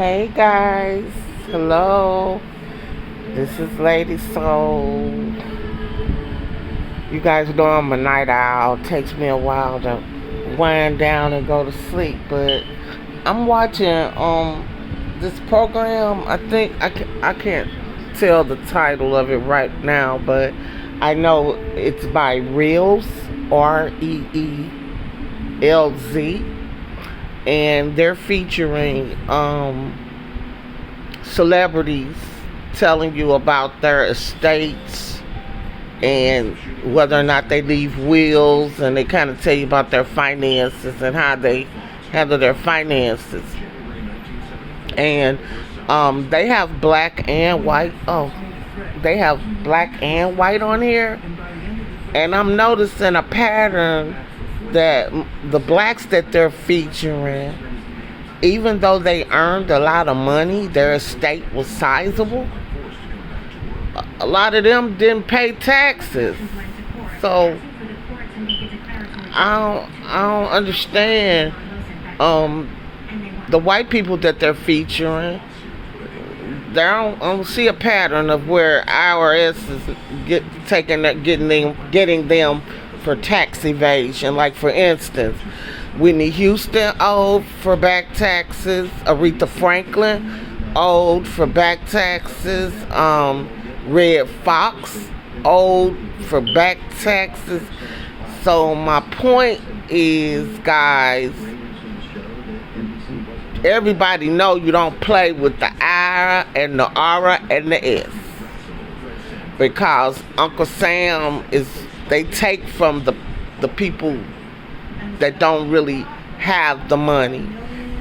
Hey guys, hello. This is Lady Soul. You guys know I'm a night owl. It takes me a while to wind down and go to sleep, but I'm watching this program. I think I can't tell the title of it right now, but I know it's by Reelz, Reelz, and they're featuring celebrities telling you about their estates and whether or not they leave wills, and they kind of tell you about their finances and how they handle their finances. And they have black and white. Oh, they have black and white on here, and I'm noticing a pattern that the blacks that they're featuring, even though they earned a lot of money, their estate was sizable. A lot of them didn't pay taxes, so I don't understand the white people that they're featuring. I don't see a pattern of where IRS is getting them for tax evasion. Like, for instance, Whitney Houston owed for back taxes. Aretha Franklin owed for back taxes. Red Fox owed for back taxes. So my point is, guys, everybody know you don't play with the I and the R and the S, because Uncle Sam they take from the people that don't really have the money,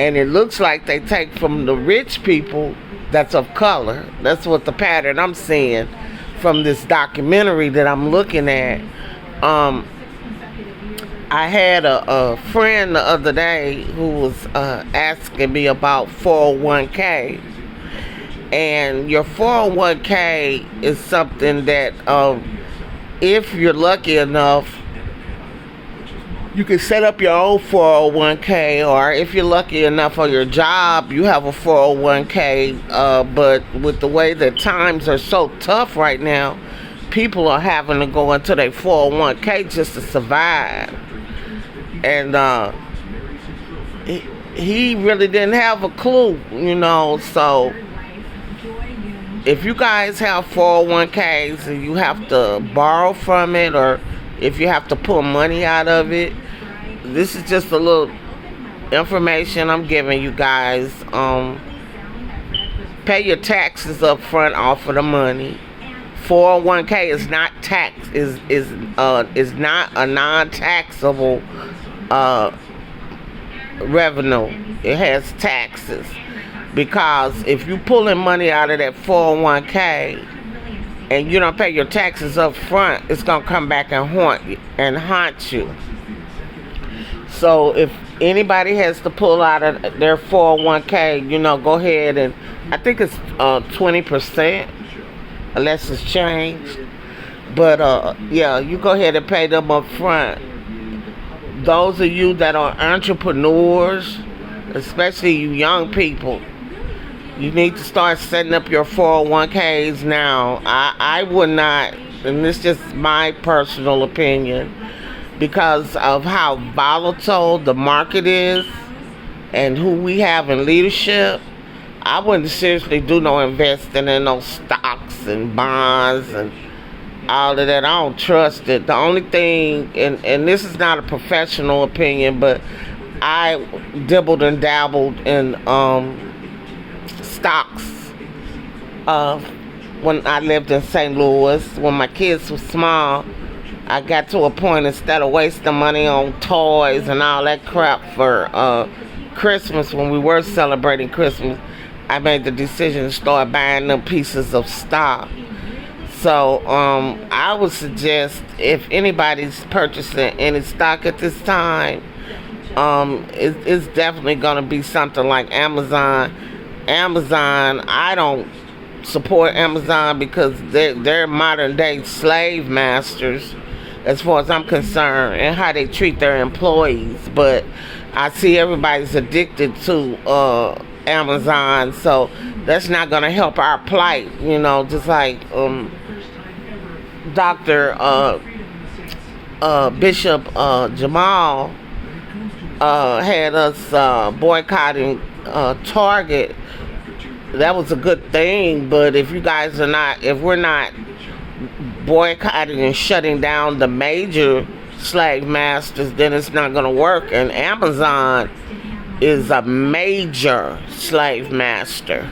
and it looks like they take from the rich people that's of color. That's what the pattern I'm seeing from this documentary that I'm looking at. I had a friend the other day who was asking me about 401k. And your 401k is something that, if you're lucky enough, you can set up your own 401k, or if you're lucky enough on your job, you have a 401k. But with the way that times are so tough right now, people are having to go into their 401k just to survive. And he really didn't have a clue, so if you guys have 401ks and you have to borrow from it, or if you have to pull money out of it, this is just a little information I'm giving you guys. Pay your taxes up front off of the money. 401k is not is not a non-taxable revenue. It has taxes, because if you pulling money out of that 401k and you don't pay your taxes up front, it's gonna come back and haunt you. So if anybody has to pull out of their 401k, go ahead, and I think it's 20%, unless it's changed. But yeah, you go ahead and pay them up front. Those of you that are entrepreneurs, especially you young people, you need to start setting up your 401ks now. I would not, and this is just my personal opinion, because of how volatile the market is and who we have in leadership. I wouldn't seriously do no investing in no stocks and bonds and all of that. I don't trust it. The only thing, and this is not a professional opinion, but I dibbled and dabbled in stocks when I lived in St. Louis. When my kids were small, I got to a point, instead of wasting money on toys and all that crap for Christmas, when we were celebrating Christmas, I made the decision to start buying them pieces of stock. So I would suggest, if anybody's purchasing any stock at this time, it's definitely going to be something like Amazon. I don't support Amazon because they're modern day slave masters, as far as I'm concerned, and how they treat their employees. But I see everybody's addicted to Amazon, so that's not gonna help our plight, just like Dr. Bishop Jamal had us boycotting Target. That was a good thing, but if we're not boycotting and shutting down the major slave masters, then it's not going to work. And Amazon is a major slave master.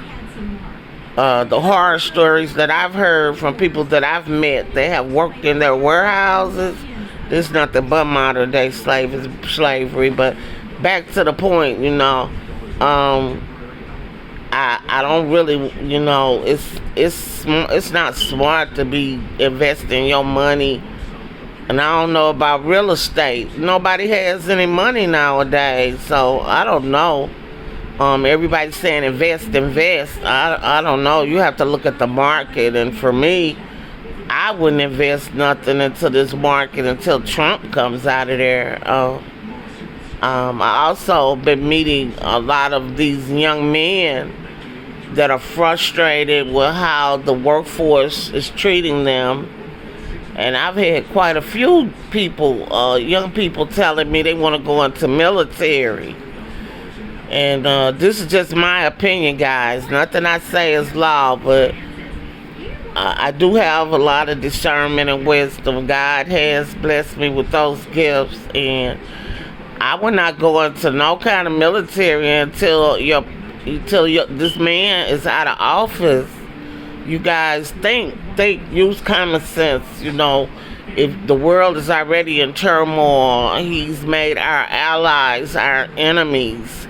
The horror stories that I've heard from people that I've met, they have worked in their warehouses. There's nothing but modern day slavery. But back to the point, I don't really, it's not smart to be investing your money. And I don't know about real estate. Nobody has any money nowadays, so I don't know. Everybody's saying invest. I don't know. You have to look at the market, and for me, I wouldn't invest nothing into this market until Trump comes out of there. I also been meeting a lot of these young men that are frustrated with how the workforce is treating them. And I've had quite a few people, young people telling me they want to go into military. And this is just my opinion, guys. Nothing I say is law, but I do have a lot of discernment and wisdom. God has blessed me with those gifts, and I will not go into no kind of military until this man is out of office. You guys use common sense. If the world is already in turmoil, he's made our allies our enemies.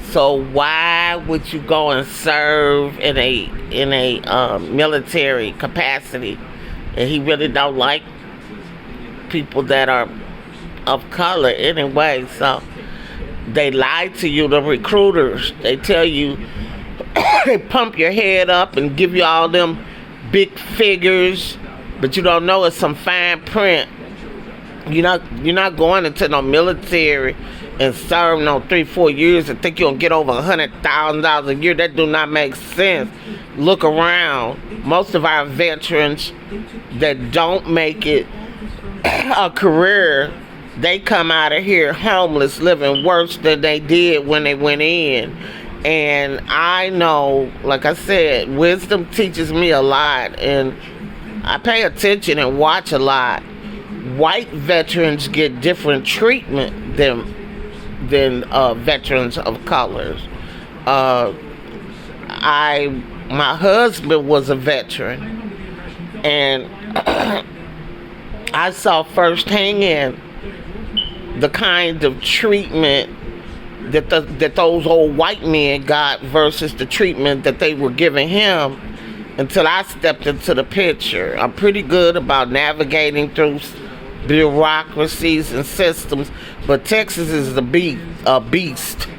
So why would you go and serve in a military capacity? And he really don't like people that are of color anyway. So they lie to you, the recruiters. They tell you, they pump your head up and give you all them big figures, but you don't know it's some fine print. You're not going into no military and serve no 3-4 years and think you're gonna get over $100,000 a year. That do not make sense. Look around. Most of our veterans that don't make it a career, they come out of here homeless, living worse than they did when they went in. And I know, like I said, wisdom teaches me a lot, and I pay attention and watch a lot. White veterans get different treatment than veterans of colors. My husband was a veteran, and I saw firsthand the kind of treatment that those old white men got versus the treatment that they were giving him until I stepped into the picture. I'm pretty good about navigating through bureaucracies and systems, but Texas is a beast.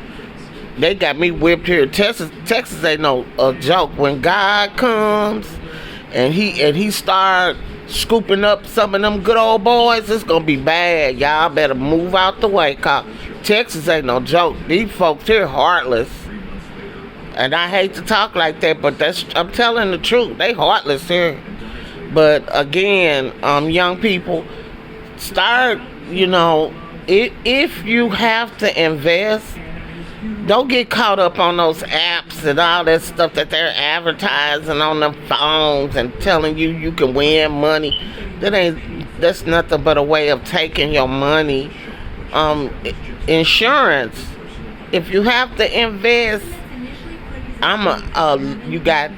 They got me whipped here. Texas ain't no joke. When God comes and he start scooping up some of them good old boys, it's gonna be bad. Y'all better move out the way, cause Texas ain't no joke. These folks here heartless. And I hate to talk like that, but I'm telling the truth. They heartless here. But again, young people, start, if you have to invest, don't get caught up on those apps and all that stuff that they're advertising on the phones and telling you can win money. That's nothing but a way of taking your money. Insurance. If you have to invest, you got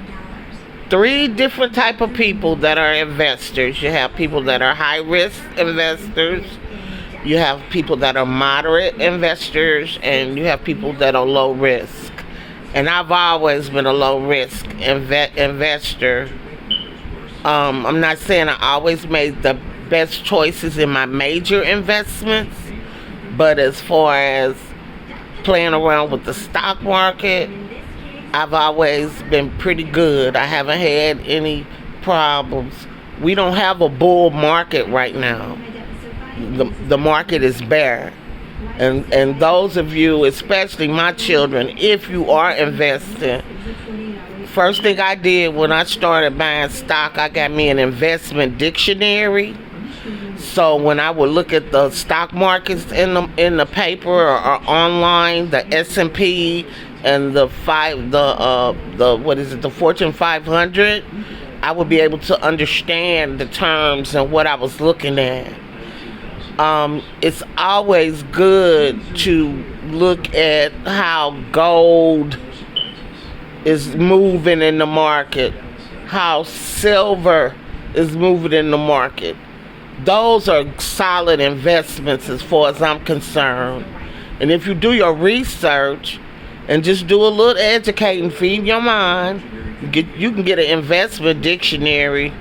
3 different type of people that are investors. You have people that are high risk investors. You have people that are moderate investors, and you have people that are low risk. And I've always been a low risk investor. I'm not saying I always made the best choices in my major investments, but as far as playing around with the stock market, I've always been pretty good. I haven't had any problems. We don't have a bull market right now. The market is bare. And those of you, especially my children, if you are investing, first thing I did when I started buying stock, I got me an investment dictionary. So when I would look at the stock markets in the paper or online, the S&P and the what is it, the Fortune 500, I would be able to understand the terms and what I was looking at. It's always good to look at how gold is moving in the market, how silver is moving in the market. Those are solid investments as far as I'm concerned. And if you do your research and just do a little educating, feed your mind, you can get an investment dictionary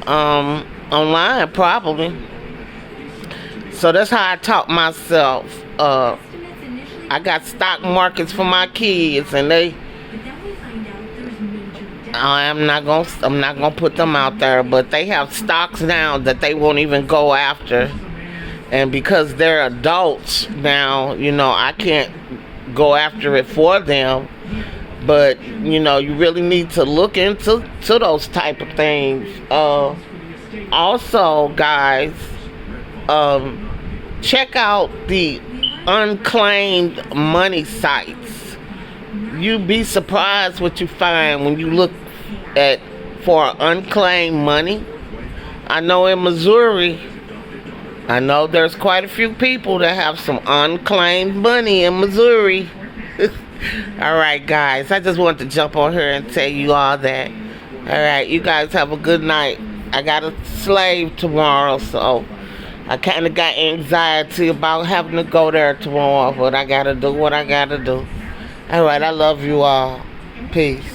online probably. So that's how I taught myself. I got stock markets for my kids, and I'm not gonna put them out there, but they have stocks now that they won't even go after. And because they're adults now, I can't go after it for them. But you really need to look into those type of things. Also, guys, check out the unclaimed money sites. You'd be surprised what you find when you look for unclaimed money. I know in Missouri, there's quite a few people that have some unclaimed money in Missouri. Alright, guys, I just wanted to jump on here and tell you all that. Alright, you guys have a good night. I got a slave tomorrow, so I kind of got anxiety about having to go there tomorrow, but I gotta do what I gotta do. Alright, I love you all. Peace.